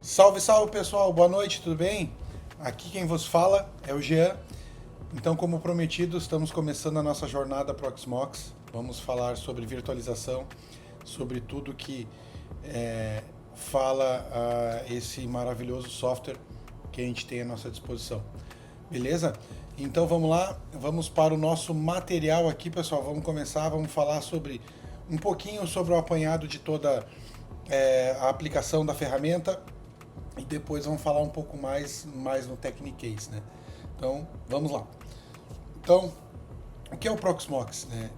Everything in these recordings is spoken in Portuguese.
Salve, salve pessoal, boa noite, tudo bem? Aqui quem vos fala é o Jean. Então, como prometido, estamos começando a nossa jornada Proxmox. Vamos falar sobre virtualização, sobre tudo que fala esse maravilhoso software que a gente tem à nossa disposição. Beleza? Então vamos lá, vamos para o nosso material aqui, pessoal. Vamos começar, vamos falar sobre um pouquinho sobre o apanhado de toda a aplicação da ferramenta e depois vamos falar um pouco mais no Technicase, né? Então, vamos lá. Então, o que é o Proxmox, né?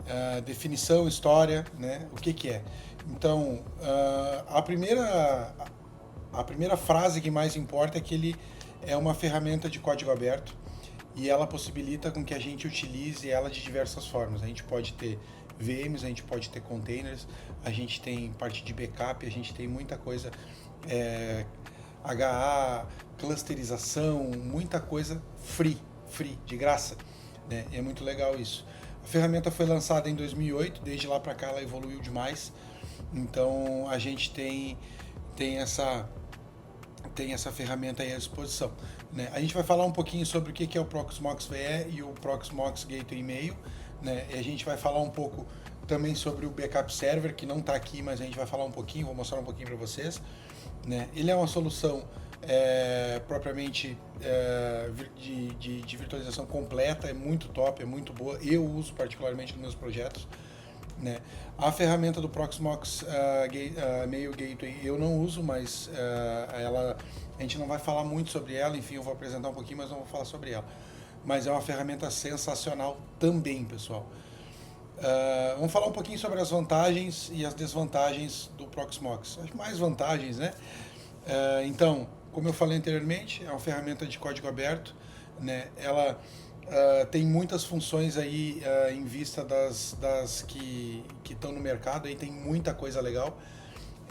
Definição, história, né? O que é? Então, a primeira frase que mais importa é que ele é uma ferramenta de código aberto e ela possibilita com que a gente utilize ela de diversas formas. A gente pode ter VMs, a gente pode ter containers, a gente tem parte de backup, a gente tem muita coisa, HA, clusterização, muita coisa free, de graça, né? É muito legal isso. A ferramenta foi lançada em 2008, desde lá para cá ela evoluiu demais. Então a gente tem essa ferramenta aí à disposição, né? A gente vai falar um pouquinho sobre o que é o Proxmox VE e o Proxmox Gateway Mail, né? E a gente vai falar um pouco também sobre o Backup Server, que não está aqui, mas a gente vai falar um pouquinho, vou mostrar um pouquinho para vocês, né? Ele é uma solução propriamente de virtualização completa, é muito top, é muito boa, eu uso particularmente nos meus projetos, né? A ferramenta do Proxmox Mail Gateway eu não uso, mas a gente não vai falar muito sobre ela, enfim, eu vou apresentar um pouquinho, mas não vou falar sobre ela. Mas é uma ferramenta sensacional também, pessoal. Vamos falar um pouquinho sobre as vantagens e as desvantagens do Proxmox. As mais vantagens, né? Então, como eu falei anteriormente, é uma ferramenta de código aberto, né? Ela tem muitas funções aí em vista das que estão no mercado, aí tem muita coisa legal.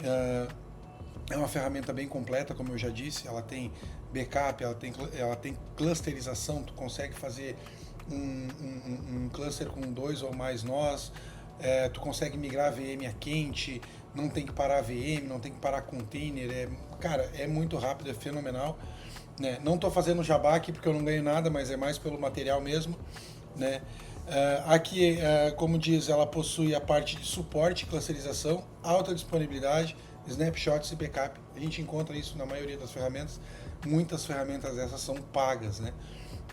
É uma ferramenta bem completa, como eu já disse, ela tem backup, ela tem clusterização, tu consegue fazer um cluster com dois ou mais nós, tu consegue migrar a VM a quente, não tem que parar a VM, não tem que parar container, cara, é muito rápido, é fenomenal, né? Não estou fazendo jabá aqui porque eu não ganho nada, mas é mais pelo material mesmo, né? Aqui, como diz, ela possui a parte de suporte, clusterização, alta disponibilidade, snapshots e backup. A gente encontra isso na maioria das ferramentas. Muitas ferramentas dessas são pagas, né?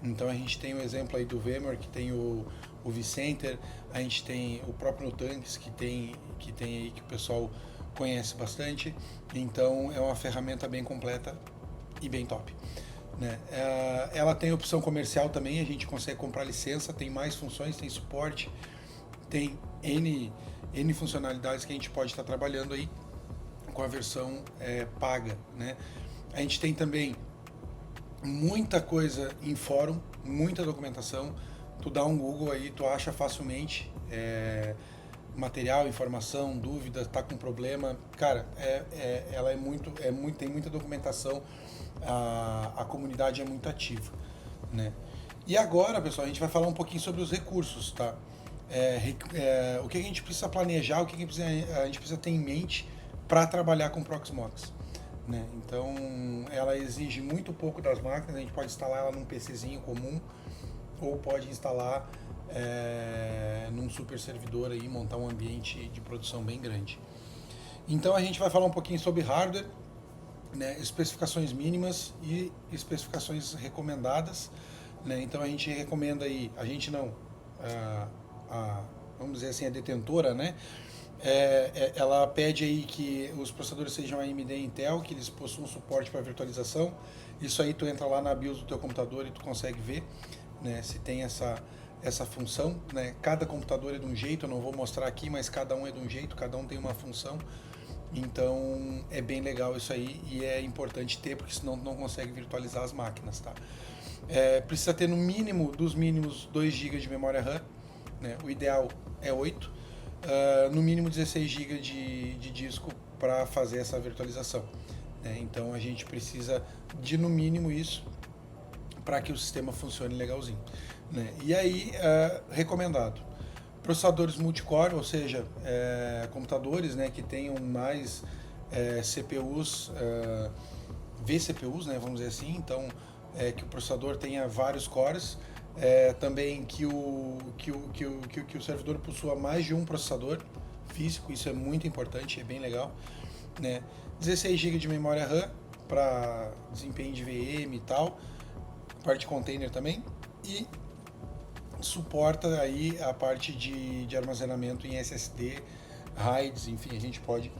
Então a gente tem o exemplo aí do VMware, que tem o vCenter, a gente tem o próprio Nutanix, que tem aí que o pessoal conhece bastante. Então é uma ferramenta bem completa e bem top, né? Ela tem opção comercial também, a gente consegue comprar licença, tem mais funções, tem suporte, tem N funcionalidades que a gente pode estar trabalhando aí com a versão paga, né? A gente tem também muita coisa em fórum, muita documentação. Tu dá um Google aí, tu acha facilmente material, informação, dúvida, tá com problema, cara, ela tem muita documentação, a comunidade é muito ativa, né? E agora, pessoal, a gente vai falar um pouquinho sobre os recursos, tá? O que a gente precisa planejar, o que a gente precisa ter em mente para trabalhar com Proxmox, né? Então, ela exige muito pouco das máquinas, a gente pode instalar ela num PCzinho comum ou pode instalar num super servidor aí, montar um ambiente de produção bem grande. Então a gente vai falar um pouquinho sobre hardware, né, especificações mínimas e especificações recomendadas, né? Então a gente recomenda aí, a gente não, vamos dizer assim, a detentora, né? Ela pede aí que os processadores sejam AMD e Intel, que eles possuam suporte para virtualização. Isso aí tu entra lá na BIOS do teu computador e tu consegue ver, né, se tem essa função, né? Cada computador é de um jeito, eu não vou mostrar aqui, mas cada um é de um jeito, cada um tem uma função. Então é bem legal isso aí e é importante ter, porque senão não consegue virtualizar as máquinas, tá? Precisa ter no mínimo, dos mínimos, 2 GB de memória RAM, né? O ideal é 8, no mínimo 16 GB de disco para fazer essa virtualização, né? Então a gente precisa de no mínimo isso para que o sistema funcione legalzinho, né? E aí, recomendado processadores multicore, ou seja, computadores, né, que tenham mais CPUs vCPUs, né, vamos dizer assim, então que o processador tenha vários cores, também que o servidor possua mais de um processador físico, isso é muito importante, é bem legal, né? 16 GB de memória RAM para desempenho de VM e tal, parte de container também, e suporta aí a parte de armazenamento em SSD, RAIDs, enfim, a gente pode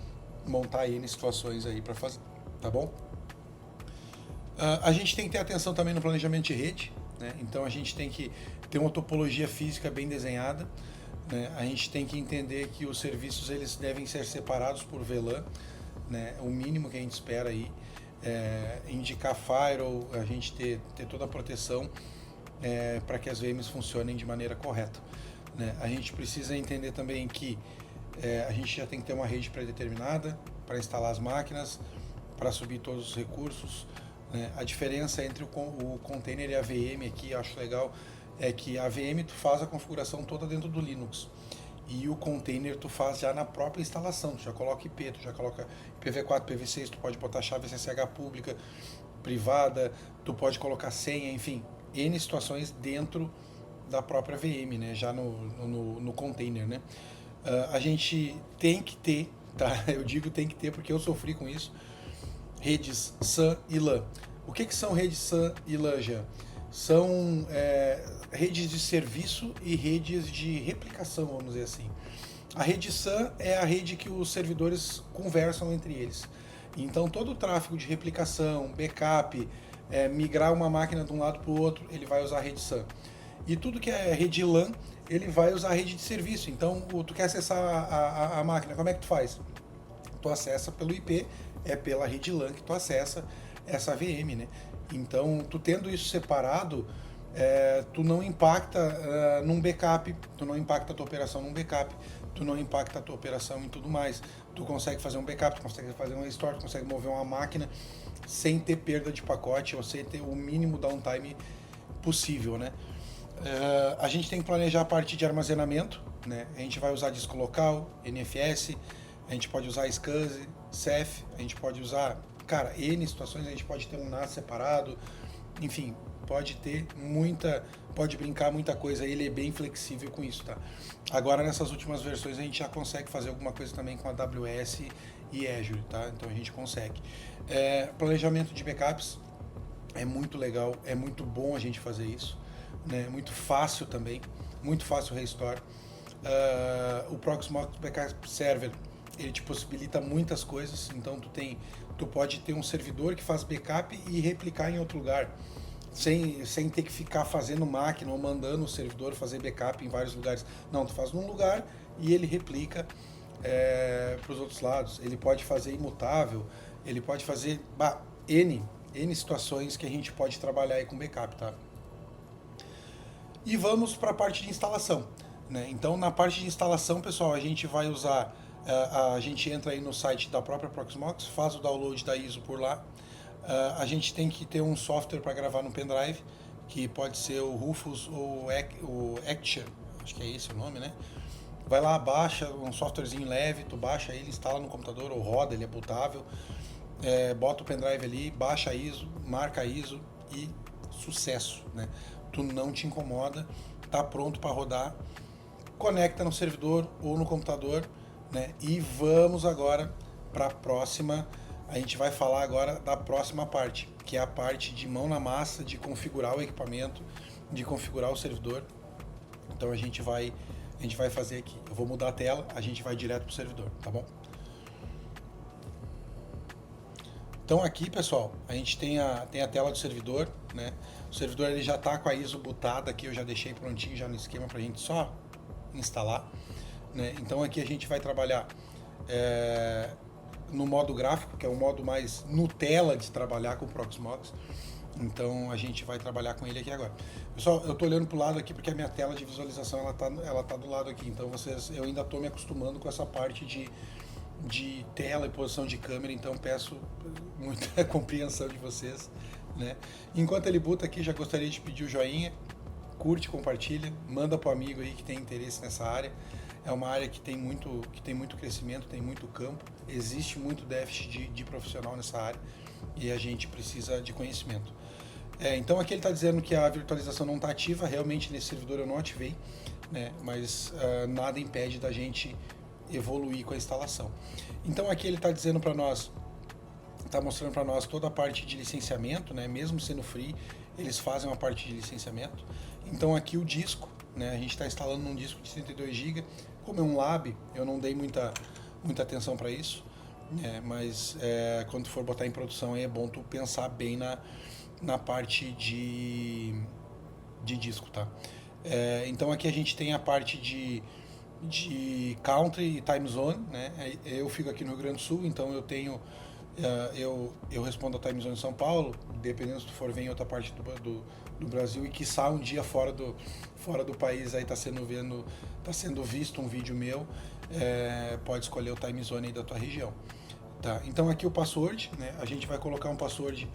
montar N situações aí para fazer, tá bom? A gente tem que ter atenção também no planejamento de rede, né? Então a gente tem que ter uma topologia física bem desenhada, né? A gente tem que entender que os serviços eles devem ser separados por VLAN, né? O mínimo que a gente espera aí, indicar firewall, a gente ter toda a proteção para que as VMs funcionem de maneira correta, né? A gente precisa entender também que a gente já tem que ter uma rede pré-determinada para instalar as máquinas, para subir todos os recursos, né? A diferença entre o container e a VM aqui, eu acho legal, é que a VM tu faz a configuração toda dentro do Linux e o container tu faz já na própria instalação, tu já coloca IP, tu já coloca IPv4, IPv6, tu pode botar chave SSH pública, privada, tu pode colocar senha, enfim, N situações dentro da própria VM, né? Já no container, né? A gente tem que ter, tá? Eu digo tem que ter porque eu sofri com isso, redes SAN e LAN. O que são redes SAN e LAN, Jean? São redes de serviço e redes de replicação, vamos dizer assim. A rede SAN é a rede que os servidores conversam entre eles. Então todo o tráfego de replicação, backup, migrar uma máquina de um lado para o outro, ele vai usar a rede SAN. E tudo que é rede LAN, ele vai usar a rede de serviço. Então tu quer acessar a máquina, como é que tu faz? Tu acessa pelo IP, é pela rede LAN que tu acessa essa VM, né? Então, tu tendo isso separado, tu não impacta num backup, tu não impacta a tua operação num backup, tu não impacta a tua operação em tudo mais. Tu consegue fazer um backup, tu consegue fazer um restore, tu consegue mover uma máquina sem ter perda de pacote ou sem ter o mínimo downtime possível, né? A gente tem que planejar a parte de armazenamento, né? A gente vai usar disco local, NFS, a gente pode usar SCSI, Ceph, a gente pode usar, cara, N situações, a gente pode ter um NAS separado, enfim, pode brincar muita coisa, ele é bem flexível com isso, tá? Agora nessas últimas versões a gente já consegue fazer alguma coisa também com a AWS e Azure, tá? Então a gente consegue. Planejamento de backups é muito legal, é muito bom a gente fazer isso, né? Muito fácil também, muito fácil o restore. O Proxmox Backup Server, ele te possibilita muitas coisas, então tu pode ter um servidor que faz backup e replicar em outro lugar, sem ter que ficar fazendo máquina ou mandando o servidor fazer backup em vários lugares. Não, tu faz num lugar e ele replica para os outros lados. Ele pode fazer imutável, ele pode fazer N situações que a gente pode trabalhar aí com backup, tá? E vamos para a parte de instalação, né? Então, na parte de instalação, pessoal, a gente vai usar, a gente entra aí no site da própria Proxmox, faz o download da ISO por lá. A gente tem que ter um software para gravar no pendrive, que pode ser o Rufus ou o Action, acho que é esse o nome, né? Vai lá, baixa um softwarezinho leve, tu baixa ele, instala no computador ou roda, ele é bootável, bota o pendrive ali, baixa a ISO, marca a ISO e sucesso, né? Tu não te incomoda, tá pronto para rodar, conecta no servidor ou no computador, né? E vamos agora para a próxima. A gente vai falar agora da próxima parte, que é a parte de mão na massa, de configurar o equipamento, de configurar o servidor. Então a gente vai fazer aqui. Eu vou mudar a tela, a gente vai direto para o servidor, tá bom? Então aqui, pessoal, a gente tem a tela do servidor, né? O servidor ele já está com a ISO bootada aqui, eu já deixei prontinho já no esquema para a gente só instalar, né? Então aqui a gente vai trabalhar no modo gráfico, que é o modo mais Nutella de trabalhar com o Proxmox. Então a gente vai trabalhar com ele aqui agora. Pessoal, eu estou olhando para o lado aqui porque a minha tela de visualização ela tá do lado aqui. Então eu ainda estou me acostumando com essa parte de tela e posição de câmera, então peço muita compreensão de vocês, né? Enquanto ele boota aqui, já gostaria de pedir o joinha, curte, compartilha, manda para o amigo aí que tem interesse nessa área. é uma área que tem muito crescimento, tem muito campo, existe muito déficit de profissional nessa área e a gente precisa de conhecimento. Então aqui ele está dizendo que a virtualização não está ativa, realmente nesse servidor eu não ativei, né, mas nada impede da gente evoluir com a instalação. Então aqui ele está dizendo para nós, está mostrando para nós toda a parte de licenciamento, né, mesmo sendo free, eles fazem uma parte de licenciamento. Então aqui o disco, né, a gente está instalando num disco de 32 GB, como é um lab, eu não dei muita atenção para isso, mas quando for botar em produção aí é bom tu pensar bem na parte de disco, tá? Então aqui a gente tem a parte de country e time zone, né? Eu fico aqui no Rio Grande do Sul, então eu tenho eu respondo a time zone em São Paulo, dependendo se tu for ver em outra parte do Brasil e quiçá um dia fora do país aí tá sendo visto um vídeo meu, pode escolher o time zone aí da tua região, tá? Então aqui o password, né? A gente vai colocar um password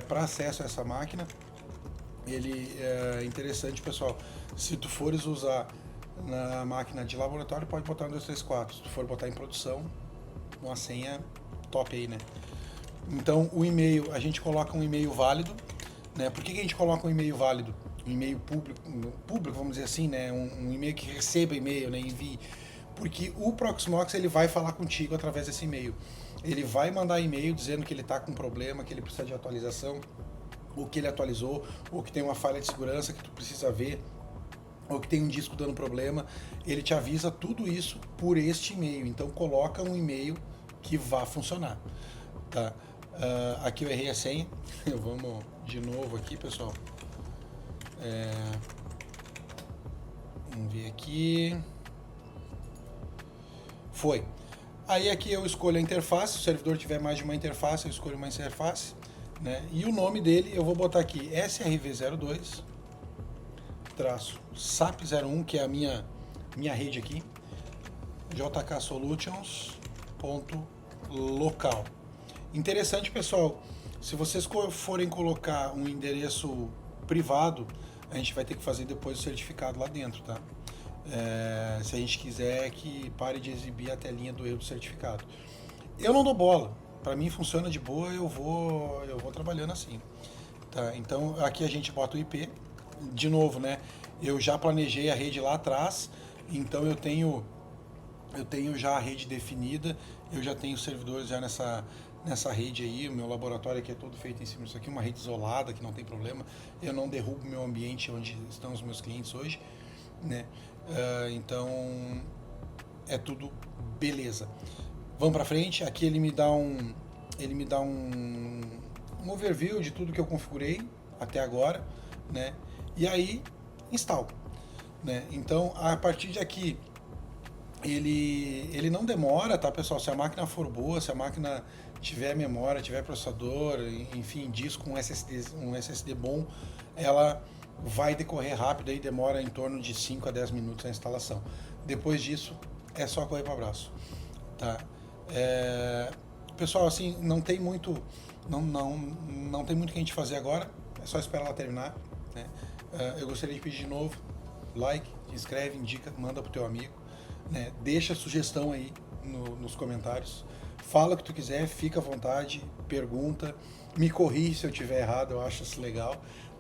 para acesso a essa máquina. Ele é interessante, pessoal. Se tu fores usar na máquina de laboratório, pode botar um 2, 3, 4. Se tu for botar em produção, uma senha top aí, né? Então o e-mail, a gente coloca um e-mail válido, né? Por que a gente coloca um e-mail válido? Um e-mail público, vamos dizer assim, né? Um e-mail que receba e-mail, né? Envie. Porque o Proxmox ele vai falar contigo através desse e-mail. Ele vai mandar e-mail dizendo que ele está com problema, que ele precisa de atualização, ou que ele atualizou, ou que tem uma falha de segurança que tu precisa ver, ou que tem um disco dando problema. Ele te avisa tudo isso por este e-mail. Então coloca um e-mail que vá funcionar, tá? Aqui eu errei a senha. Vamos de novo aqui, pessoal. Vamos ver aqui. Foi. Aí aqui eu escolho a interface. Se o servidor tiver mais de uma interface, eu escolho uma interface, né? E o nome dele eu vou botar aqui SRV02 SAP01, que é a minha rede aqui, jksolutions.local. Interessante, pessoal, se vocês forem colocar um endereço privado, a gente vai ter que fazer depois o certificado lá dentro, tá? Se a gente quiser que pare de exibir a telinha do erro do certificado. Eu não dou bola, para mim funciona de boa, eu vou trabalhando assim, tá? Então aqui a gente bota o IP, de novo, né? Eu já planejei a rede lá atrás, então eu tenho já a rede definida, eu já tenho servidores já nessa rede aí, o meu laboratório aqui é todo feito em cima disso aqui, uma rede isolada que não tem problema, eu não derrubo o meu ambiente onde estão os meus clientes hoje, né? Então é tudo beleza. Vamos para frente. Aqui ele me dá um overview de tudo que eu configurei até agora, né? E aí instalo, né? Então a partir de aqui ele não demora, tá, pessoal? Se a máquina for boa, se a máquina tiver memória, tiver processador, enfim, disco, um SSD bom, ela vai decorrer rápido e demora em torno de 5 a 10 minutos a instalação. Depois disso, é só correr para o abraço, tá? Pessoal, assim, não tem muito que a gente fazer agora, é só esperar ela terminar, né? Eu gostaria de pedir de novo, like, se inscreve, indica, manda pro teu amigo, né? Deixa sugestão aí nos comentários, fala o que tu quiser, fica à vontade, pergunta, me corrige se eu estiver errado, eu acho isso legal,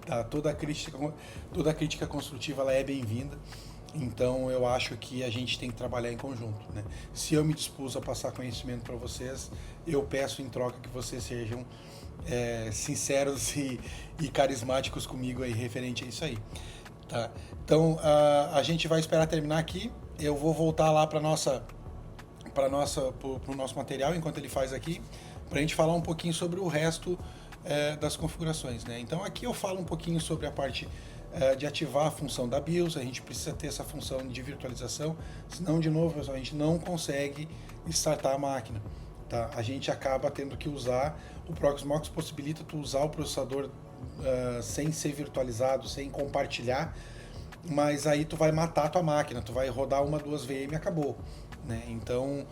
tá? Toda crítica construtiva ela é bem-vinda, então eu acho que a gente tem que trabalhar em conjunto, né? Se eu me dispus a passar conhecimento para vocês, eu peço em troca que vocês sejam sinceros e carismáticos comigo aí referente a isso aí, tá? Então a gente vai esperar terminar aqui. Eu vou voltar lá para pro nosso material enquanto ele faz aqui, para a gente falar um pouquinho sobre o resto das configurações, né? Então aqui eu falo um pouquinho sobre a parte de ativar a função da BIOS. A gente precisa ter essa função de virtualização, senão, de novo, pessoal, a gente não consegue startar a máquina, tá? A gente acaba tendo que usar, o Proxmox possibilita tu usar o processador sem ser virtualizado, sem compartilhar, mas aí tu vai matar a tua máquina, tu vai rodar uma, duas VM e acabou, né? Então,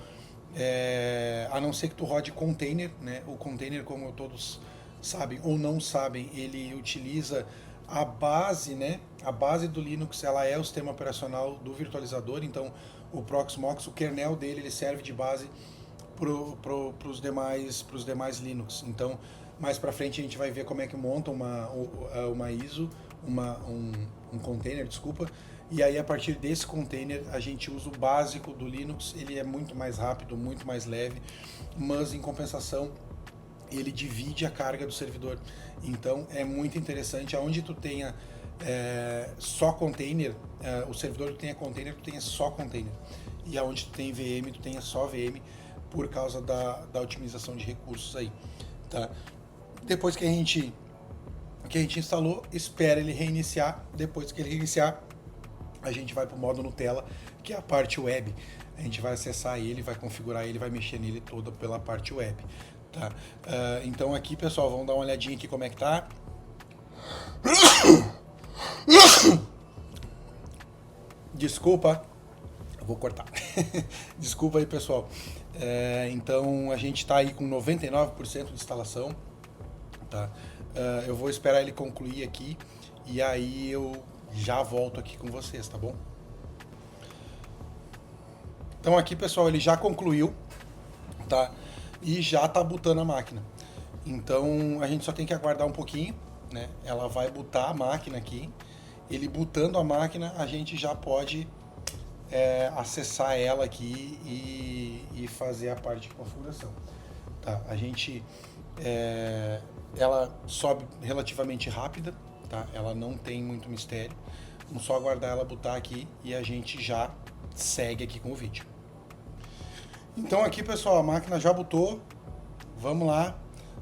a não ser que tu rode container, né? O container, como todos sabem ou não sabem, ele utiliza a base, né? A base do Linux, ela é o sistema operacional do virtualizador, então o Proxmox, o kernel dele, ele serve de base para os demais Linux. Então, mais para frente a gente vai ver como é que monta uma ISO, um container, desculpa, e aí a partir desse container a gente usa o básico do Linux, ele é muito mais rápido, muito mais leve, mas em compensação ele divide a carga do servidor. Então é muito interessante, aonde tu tenha só container, o servidor que tenha container, tu tenha só container. E aonde tu tem VM, tu tenha só VM, por causa da otimização de recursos aí. Tá? Depois que a gente instalou, espera ele reiniciar. Depois que ele reiniciar, a gente vai para o modo Nutella, que é a parte web. A gente vai acessar ele, vai configurar ele, vai mexer nele toda pela parte web. Tá? Então aqui, pessoal, vamos dar uma olhadinha aqui como é que tá. Desculpa, eu vou cortar. Desculpa aí, pessoal. Então a gente está aí com 99% de instalação. Tá? Eu vou esperar ele concluir aqui e aí eu já volto aqui com vocês, tá bom? Então aqui, pessoal, ele já concluiu, tá? E já tá bootando a máquina. Então a gente só tem que aguardar um pouquinho, né? Ela vai bootar a máquina aqui. Ele bootando a máquina, a gente já pode acessar ela aqui e fazer a parte de configuração. Tá? A gente ela sobe relativamente rápida, tá? Ela não tem muito mistério. Vamos só aguardar ela botar aqui e a gente já segue aqui com o vídeo. Então aqui, pessoal, a máquina já bootou. Vamos lá,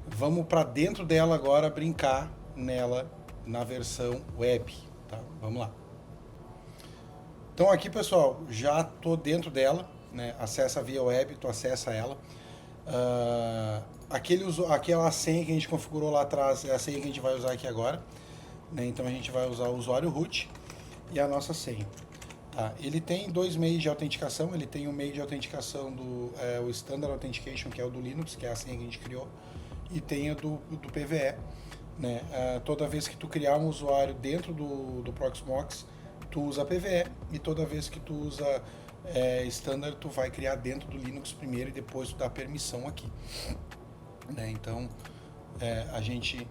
vamos para dentro dela agora brincar nela na versão web, tá? Vamos lá. Então aqui, pessoal, já tô dentro dela, né? Acessa via web, tu acessa ela. Aquela senha que a gente configurou lá atrás é a senha que a gente vai usar aqui agora, né? Então a gente vai usar o usuário root e a nossa senha. Tá? Ele tem dois meios de autenticação. Ele tem um meio de autenticação o Standard Authentication, que é o do Linux, que é a senha que a gente criou, e tem o do PVE, né? Toda vez que tu criar um usuário dentro do Proxmox, tu usa PVE, e toda vez que tu usa Standard, tu vai criar dentro do Linux primeiro e depois tu dá permissão aqui, né? Então a gente,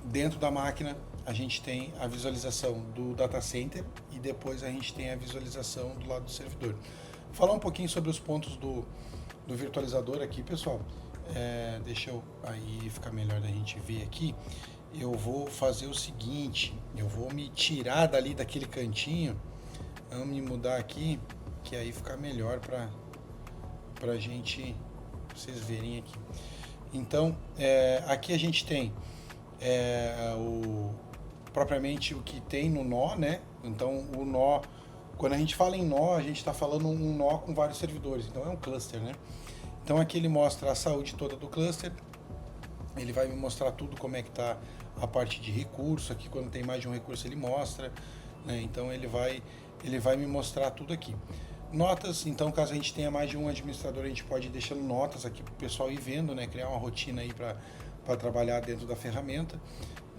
dentro da máquina, a gente tem a visualização do data center e depois a gente tem a visualização do lado do servidor. Vou falar um pouquinho sobre os pontos do virtualizador aqui, pessoal. Deixa eu aí ficar melhor da gente ver aqui. Eu vou fazer o seguinte, eu vou me tirar dali daquele cantinho, vamos me mudar aqui, que aí fica melhor pra gente, vocês verem aqui. Então, aqui a gente tem propriamente o que tem no nó, né? Então o nó, quando a gente fala em nó, a gente está falando um nó com vários servidores, então é um cluster, né? Então aqui ele mostra a saúde toda do cluster, ele vai me mostrar tudo, como é que está a parte de recurso, aqui quando tem mais de um recurso ele mostra, né? Então ele vai me mostrar tudo aqui. Notas, então caso a gente tenha mais de um administrador, a gente pode ir deixando notas aqui para o pessoal ir vendo, né? Criar uma rotina aí para trabalhar dentro da ferramenta,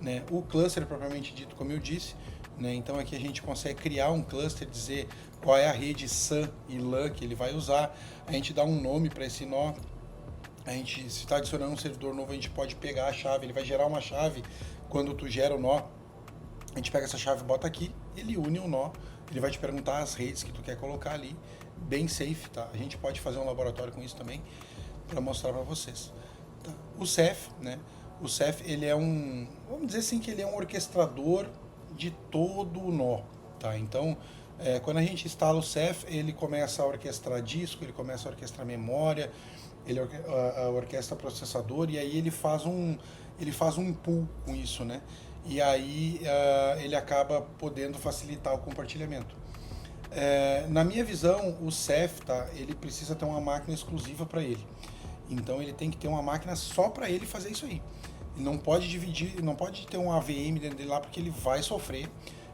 né? O cluster propriamente dito, como eu disse, né? Então aqui a gente consegue criar um cluster, dizer qual é a rede SAN e LAN que ele vai usar, a gente dá um nome para esse nó, a gente, se está adicionando um servidor novo, a gente pode pegar a chave, ele vai gerar uma chave quando tu gera o nó, a gente pega essa chave, bota aqui, ele une o nó, ele vai te perguntar as redes que tu quer colocar ali, bem safe, tá? A gente pode fazer um laboratório com isso também, para mostrar para vocês. Tá? O Ceph, né? O Ceph, ele é vamos dizer assim, que ele é um orquestrador de todo o nó, tá? Então, quando a gente instala o Ceph, ele começa a orquestrar disco, ele começa a orquestrar memória, ele orquestra processador, e aí ele faz um pool com isso, né? E aí ele acaba podendo facilitar o compartilhamento. Na minha visão, o Ceph, tá? Ele precisa ter uma máquina exclusiva para ele. Então ele tem que ter uma máquina só para ele fazer isso aí. Ele não pode dividir, não pode ter um AVM dentro dele lá, porque ele vai sofrer.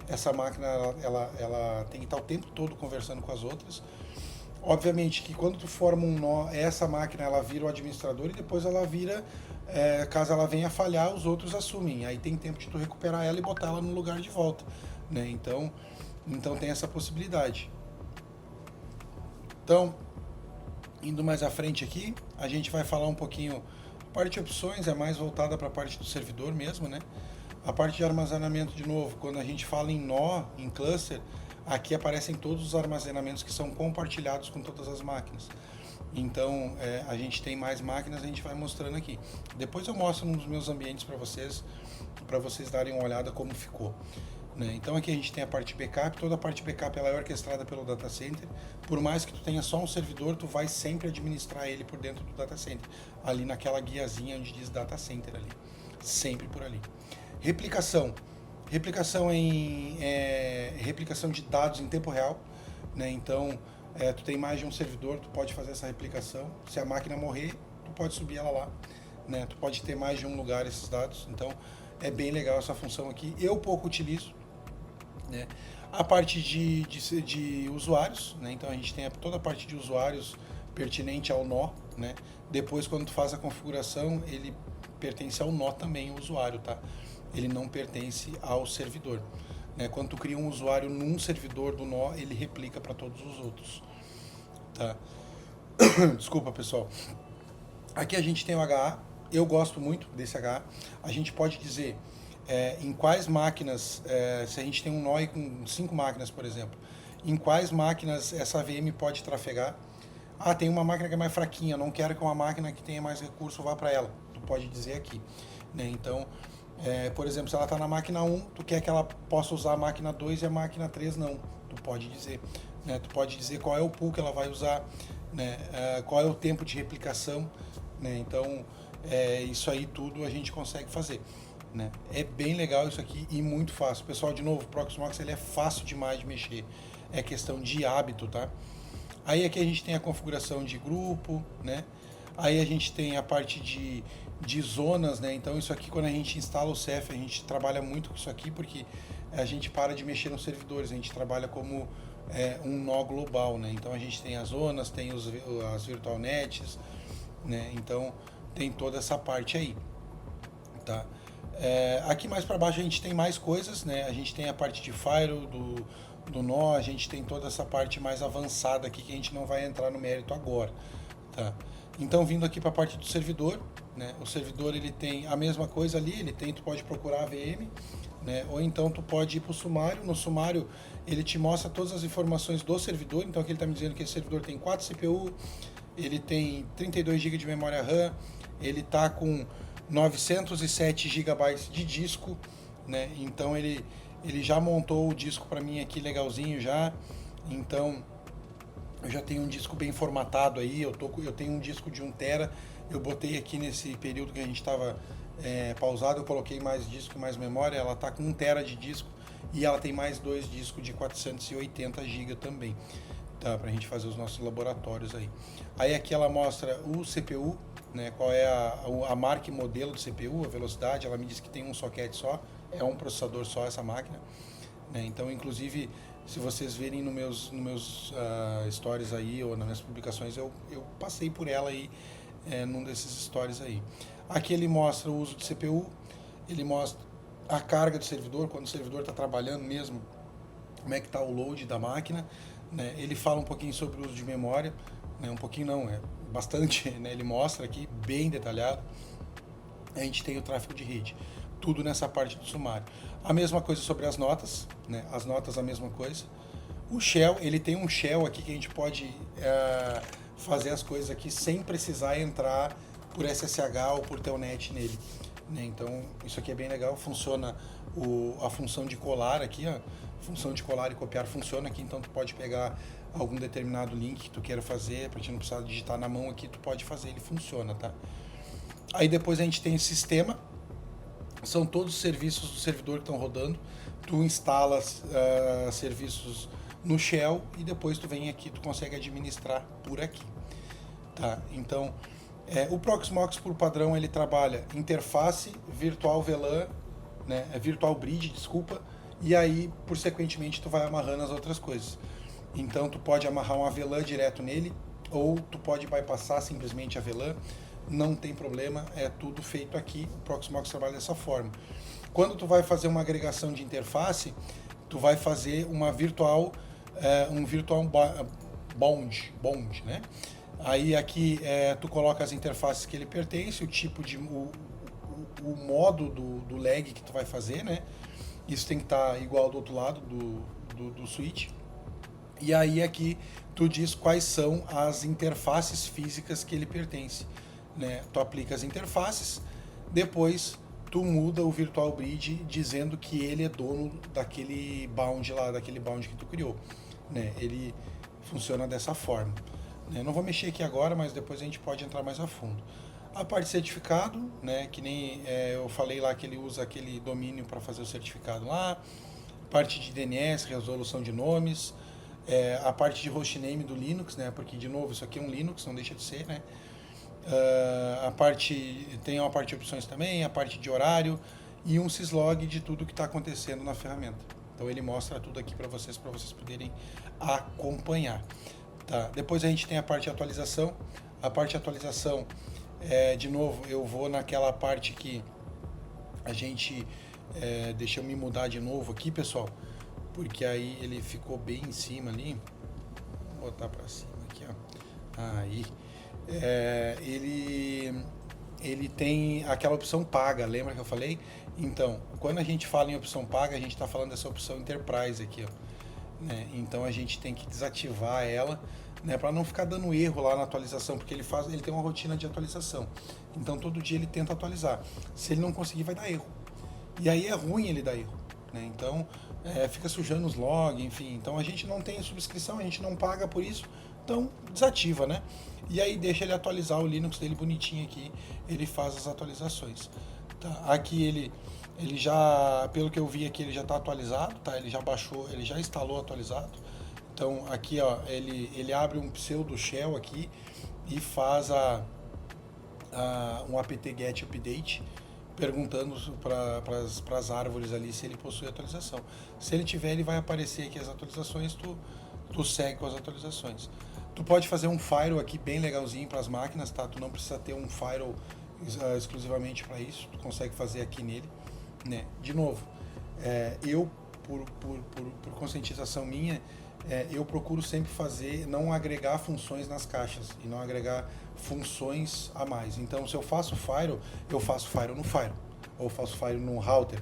Essa máquina ela tem que estar o tempo todo conversando com as outras. Obviamente que quando tu forma um nó, essa máquina ela vira o administrador e depois ela vira caso ela venha a falhar, os outros assumem. Aí tem tempo de tu recuperar ela e botar ela no lugar de volta, né? Então tem essa possibilidade. Então, indo mais à frente aqui, a gente vai falar um pouquinho. A parte de opções é mais voltada para a parte do servidor mesmo, né? A parte de armazenamento, de novo, quando a gente fala em nó, em cluster, aqui aparecem todos os armazenamentos que são compartilhados com todas as máquinas. Então, a gente tem mais máquinas, a gente vai mostrando aqui. Depois eu mostro nos meus ambientes para vocês darem uma olhada como ficou. Né? Então aqui a gente tem a parte backup, toda a parte backup ela é orquestrada pelo data center. Por mais que tu tenha só um servidor, tu vai sempre administrar ele por dentro do data center. Ali naquela guiazinha onde diz data center ali. Sempre por ali. Replicação. Replicação de dados em tempo real. Né? Então, tu tem mais de um servidor, tu pode fazer essa replicação. Se a máquina morrer, tu pode subir ela lá. Né? Tu pode ter mais de um lugar esses dados. Então, é bem legal essa função aqui. Eu pouco utilizo. Né? A parte de usuários, né? Então a gente tem toda a parte de usuários pertinente ao nó. Né? Depois, quando tu faz a configuração, ele pertence ao nó também, o usuário, tá? Ele não pertence ao servidor. Né? Quando tu cria um usuário num servidor do nó, ele replica para todos os outros. Tá? Desculpa, pessoal. Aqui a gente tem o HA. Eu gosto muito desse HA. A gente pode dizer em quais máquinas, se a gente tem um nó com 5 máquinas, por exemplo, em quais máquinas essa VM pode trafegar. Ah, tem uma máquina que é mais fraquinha, não quero que uma máquina que tenha mais recurso vá para ela. Tu pode dizer aqui. Né? Então, por exemplo, se ela está na máquina 1, tu quer que ela possa usar a máquina 2 e a máquina 3 não. Tu pode dizer. Né? Tu pode dizer qual é o pool que ela vai usar, né? Qual é o tempo de replicação. Né? Então, isso aí tudo a gente consegue fazer. Né? É bem legal isso aqui e muito fácil. Pessoal, de novo, o Proxmox ele é fácil demais de mexer. É questão de hábito, tá? Aí aqui a gente tem a configuração de grupo, né? Aí a gente tem a parte de zonas, né? Então isso aqui, quando a gente instala o Ceph, a gente trabalha muito com isso aqui porque a gente para de mexer nos servidores, a gente trabalha como um nó global, né? Então a gente tem as zonas, tem as virtual nets, né? Então tem toda essa parte aí, tá? Aqui mais para baixo a gente tem mais coisas, né? A gente tem a parte de firewall do nó, a gente tem toda essa parte mais avançada aqui que a gente não vai entrar no mérito agora, tá? Então vindo aqui para a parte do servidor, né? O servidor ele tem a mesma coisa ali, tu pode procurar a VM, né? Ou então tu pode ir para o sumário. No sumário ele te mostra todas as informações do servidor. Então aqui ele está me dizendo que esse servidor tem 4 CPU, ele tem 32 GB de memória RAM, ele está com 907 GB de disco, né? Então ele já montou o disco para mim aqui legalzinho já. Então eu já tenho um disco bem formatado aí. Eu tenho um disco de 1 TB. Eu botei aqui nesse período que a gente estava pausado, eu coloquei mais disco, mais memória. Ela está com 1 TB de disco e ela tem mais 2 discos de 480 GB também, tá? Para a gente fazer os nossos laboratórios aí. Aí aqui ela mostra o CPU, né? Qual é a marca e modelo do CPU, a velocidade. Ela me diz que tem um socket só, é um processador só essa máquina. Né? Então, inclusive, se vocês verem nos meus stories aí ou nas minhas publicações, eu passei por ela aí num desses stories aí. Aqui ele mostra o uso de CPU, ele mostra a carga do servidor, quando o servidor está trabalhando mesmo, como é que está o load da máquina. Né? Ele fala um pouquinho sobre o uso de memória, né? Um pouquinho não, bastante, né? Ele mostra aqui bem detalhado. A gente tem o tráfego de rede, tudo nessa parte do sumário. A mesma coisa sobre as notas, né? As notas a mesma coisa. O shell, ele tem um shell aqui que a gente pode fazer as coisas aqui sem precisar entrar por SSH ou por Telnet nele. Né? Então isso aqui é bem legal, funciona a função de colar aqui, ó. Função de colar e copiar funciona aqui, então tu pode pegar algum determinado link que tu queira fazer, para te não precisar digitar na mão aqui, tu pode fazer, ele funciona, tá? Aí depois a gente tem o sistema, são todos os serviços do servidor que estão rodando, tu instala serviços no shell e depois tu vem aqui, tu consegue administrar por aqui, tá? Então, o Proxmox por padrão ele trabalha interface, virtual VLAN, né? Virtual bridge, desculpa, e aí, por sequentemente, tu vai amarrando as outras coisas. Então, tu pode amarrar uma VLAN direto nele, ou tu pode bypassar simplesmente a VLAN. não tem problema, é tudo feito aqui, o Proxmox trabalha dessa forma. Quando tu vai fazer uma agregação de interface, tu vai fazer uma virtual, um virtual bond, né? Aí aqui tu coloca as interfaces que ele pertence, o tipo de o modo do lag que tu vai fazer, né? Isso tem que estar igual do outro lado do switch. E aí aqui tu diz quais são as interfaces físicas que ele pertence, né? Tu aplica as interfaces, depois tu muda o virtual bridge dizendo que ele é dono daquele bound lá, daquele bound que tu criou, né? Ele funciona dessa forma. Eu não vou mexer aqui agora, mas depois a gente pode entrar mais a fundo. A parte de certificado, né, que nem eu falei lá que ele usa aquele domínio para fazer o certificado lá. Parte de DNS, resolução de nomes. A parte de hostname do Linux, né, porque, de novo, isso aqui é um Linux, não deixa de ser, né. Tem uma parte de opções também, a parte de horário e um syslog de tudo que está acontecendo na ferramenta. Então ele mostra tudo aqui para vocês poderem acompanhar. Tá. Depois a gente tem a parte de atualização. A parte de atualização, de novo, eu vou naquela parte que a gente... deixa eu me mudar de novo aqui, pessoal, porque aí ele ficou bem em cima ali. Vou botar para cima aqui, ó. Aí. Ele tem aquela opção paga, lembra que eu falei? Então, quando a gente fala em opção paga, a gente está falando dessa opção Enterprise aqui, ó. Né? Então a gente tem que desativar ela, né, para não ficar dando erro lá na atualização, porque ele tem uma rotina de atualização. Então todo dia ele tenta atualizar. Se ele não conseguir, vai dar erro. E aí é ruim ele dar erro, né? Então fica sujando os logs, enfim. Então a gente não tem subscrição, a gente não paga por isso, então desativa, né? E aí deixa ele atualizar o Linux dele bonitinho aqui, ele faz as atualizações. Tá? Aqui ele já, pelo que eu vi aqui, ele já está atualizado, tá? Ele já baixou, ele já instalou atualizado. Então aqui, ó, ele abre um pseudo shell aqui e faz um apt-get update, perguntando para as árvores ali se ele possui atualização. Se ele tiver, ele vai aparecer aqui as atualizações, tu segue com as atualizações. Tu pode fazer um firewall aqui bem legalzinho para as máquinas, tá? Tu não precisa ter um firewall exclusivamente para isso, tu consegue fazer aqui nele, né? De novo, eu, por conscientização minha, eu procuro sempre não agregar funções nas caixas e não agregar funções a mais. Então, se eu faço firewall no firewall, ou faço firewall no router,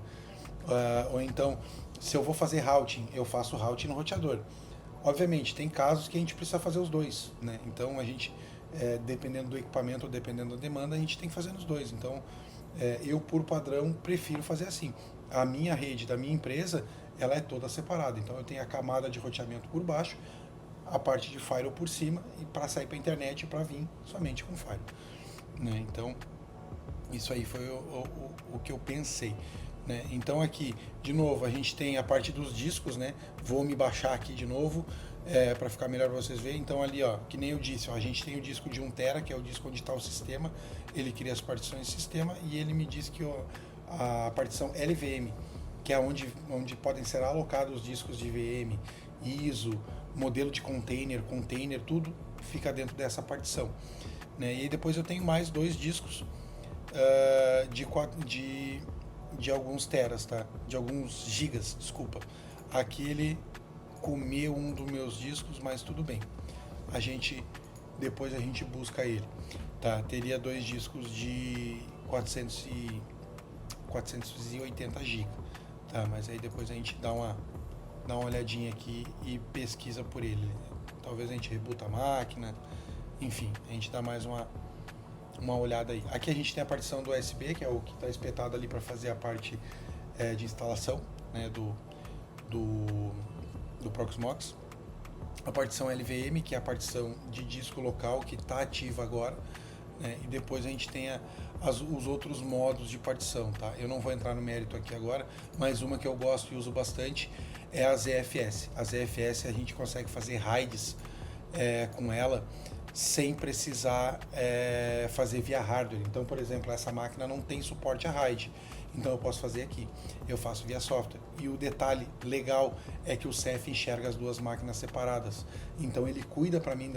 ou então, se eu vou fazer routing, eu faço routing no roteador. Obviamente, tem casos que a gente precisa fazer os dois, né? Então, a gente, dependendo do equipamento ou dependendo da demanda, a gente tem que fazer nos dois. Então, eu, por padrão, prefiro fazer assim. A minha rede da minha empresa, ela é toda separada. Então, eu tenho a camada de roteamento por baixo, a parte de firewall por cima, e para sair para a internet, para vir somente com firewall, né? Então, isso aí foi o que eu pensei, né? Então aqui, de novo, a gente tem a parte dos discos, né? Vou me baixar aqui de novo para ficar melhor para vocês verem. Então ali, ó, que nem eu disse, ó, a gente tem o disco de 1 TB, que é o disco onde está o sistema. Ele cria as partições de sistema e ele me diz que a partição LVM, que é onde podem ser alocados os discos de VM, ISO, modelo de container, tudo fica dentro dessa partição, né? E aí depois eu tenho mais 2 discos de alguns teras, tá? De alguns gigas, desculpa. Aqui ele comeu um dos meus discos, mas tudo bem. Depois a gente busca ele, tá? Teria 2 discos de 480 GB, tá? Mas aí depois a gente dá uma olhadinha aqui e pesquisa por ele. Talvez a gente rebuta a máquina, enfim, a gente dá mais uma olhada aí. Aqui a gente tem a partição do USB, que é o que está espetado ali para fazer a parte de instalação, né, do Proxmox. A partição LVM, que é a partição de disco local, que está ativa agora, né, e depois a gente tem os outros modos de partição, tá? Eu não vou entrar no mérito aqui agora, mas uma que eu gosto e uso bastante é a ZFS. A ZFS a gente consegue fazer RAIDs com ela, sem precisar fazer via hardware. Então, por exemplo, essa máquina não tem suporte a RAID, então eu posso fazer aqui, eu faço via software. E o detalhe legal é que o CEF enxerga as duas máquinas separadas, então ele cuida para mim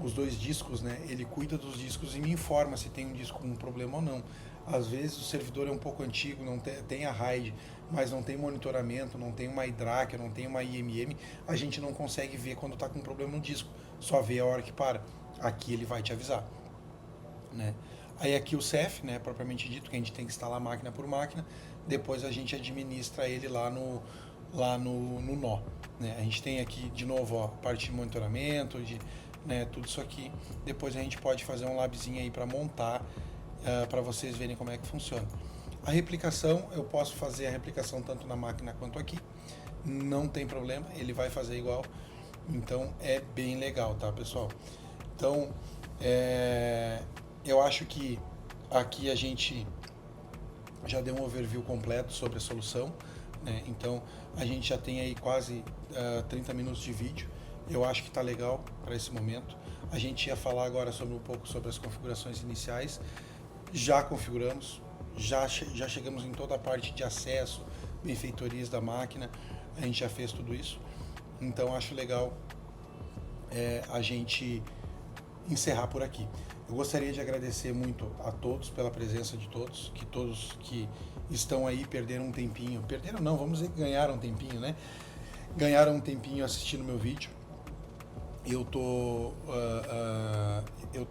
os dois discos, né? Ele cuida dos discos e me informa se tem um disco com um problema ou não. Às vezes o servidor é um pouco antigo, não tem a RAID, mas não tem monitoramento, não tem uma iDRAC, não tem uma IMM, a gente não consegue ver quando está com um problema no disco, só vê a hora que para. Aqui ele vai te avisar, né? Aí aqui o CEF, né, propriamente dito, que a gente tem que instalar máquina por máquina, depois a gente administra ele lá no nó, né? A gente tem aqui de novo, ó, a parte de monitoramento, né, tudo isso aqui. Depois a gente pode fazer um labzinho aí para montar, para vocês verem como é que funciona. A replicação, eu posso fazer a replicação tanto na máquina quanto aqui, não tem problema, ele vai fazer igual. Então é bem legal, tá, pessoal? Então, eu acho que aqui a gente já deu um overview completo sobre a solução, né? Então a gente já tem aí quase 30 minutos de vídeo. Eu acho que está legal para esse momento. A gente ia falar agora sobre um pouco sobre as configurações iniciais. Já configuramos, já chegamos em toda a parte de acesso, benfeitorias da máquina. A gente já fez tudo isso. Então acho legal a gente encerrar por aqui. Eu gostaria de agradecer muito a todos pela presença de todos, que todos que estão aí perderam um tempinho, perderam não, vamos dizer que ganharam um tempinho, né? Ganharam um tempinho assistindo meu vídeo. Eu tô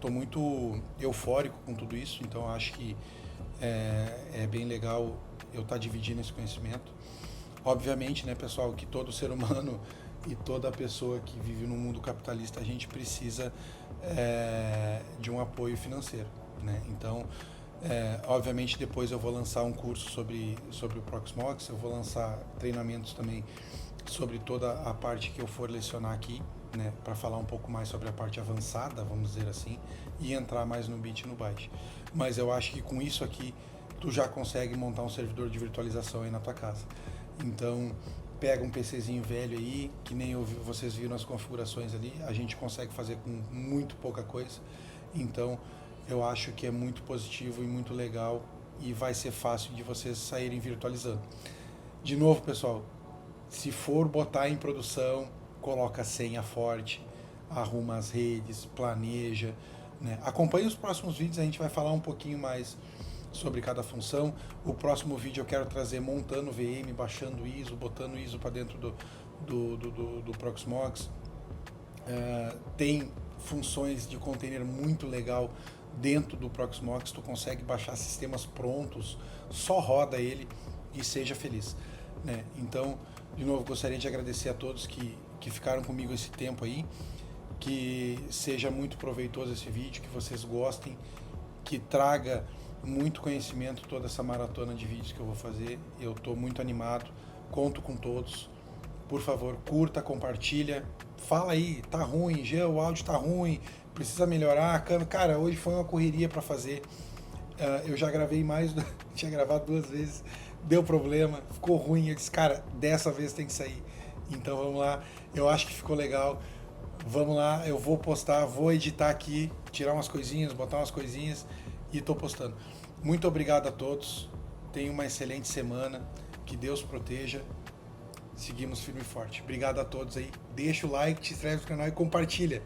muito eufórico com tudo isso, então acho que é bem legal eu estar dividindo esse conhecimento. Obviamente, né, pessoal, que todo ser humano e toda pessoa que vive no mundo capitalista, a gente precisa de um apoio financeiro, né? Então, obviamente, depois eu vou lançar um curso sobre o Proxmox, eu vou lançar treinamentos também sobre toda a parte que eu for lecionar aqui, né, para falar um pouco mais sobre a parte avançada, vamos dizer assim, e entrar mais no Bit e no Byte. Mas eu acho que com isso aqui, tu já consegue montar um servidor de virtualização aí na tua casa. Então, pega um PCzinho velho aí, que nem vocês viram as configurações ali, a gente consegue fazer com muito pouca coisa. Então, eu acho que é muito positivo e muito legal e vai ser fácil de vocês saírem virtualizando. De novo, pessoal, se for botar em produção, coloca a senha forte, arruma as redes, planeja, né? Acompanhe os próximos vídeos, a gente vai falar um pouquinho mais sobre cada função. O próximo vídeo eu quero trazer montando VM, baixando ISO, botando ISO para dentro do Proxmox. Tem funções de container muito legal dentro do Proxmox, tu consegue baixar sistemas prontos, só roda ele e seja feliz, né? Então, de novo, gostaria de agradecer a todos que ficaram comigo esse tempo aí, que seja muito proveitoso esse vídeo, que vocês gostem, que traga muito conhecimento toda essa maratona de vídeos que eu vou fazer. Eu estou muito animado, conto com todos. Por favor, curta, compartilha, fala aí, tá ruim, Jean, o áudio tá ruim, precisa melhorar a câmera. Cara, hoje foi uma correria para fazer. Eu já gravei mais, tinha gravado 2 vezes, deu problema, ficou ruim. Eu disse, cara, dessa vez tem que sair. Então vamos lá, eu acho que ficou legal. Vamos lá, eu vou postar, vou editar aqui, tirar umas coisinhas, botar umas coisinhas e estou postando. Muito obrigado a todos, tenham uma excelente semana, que Deus proteja, seguimos firme e forte. Obrigado a todos aí, deixa o like, te inscreve no canal e compartilha.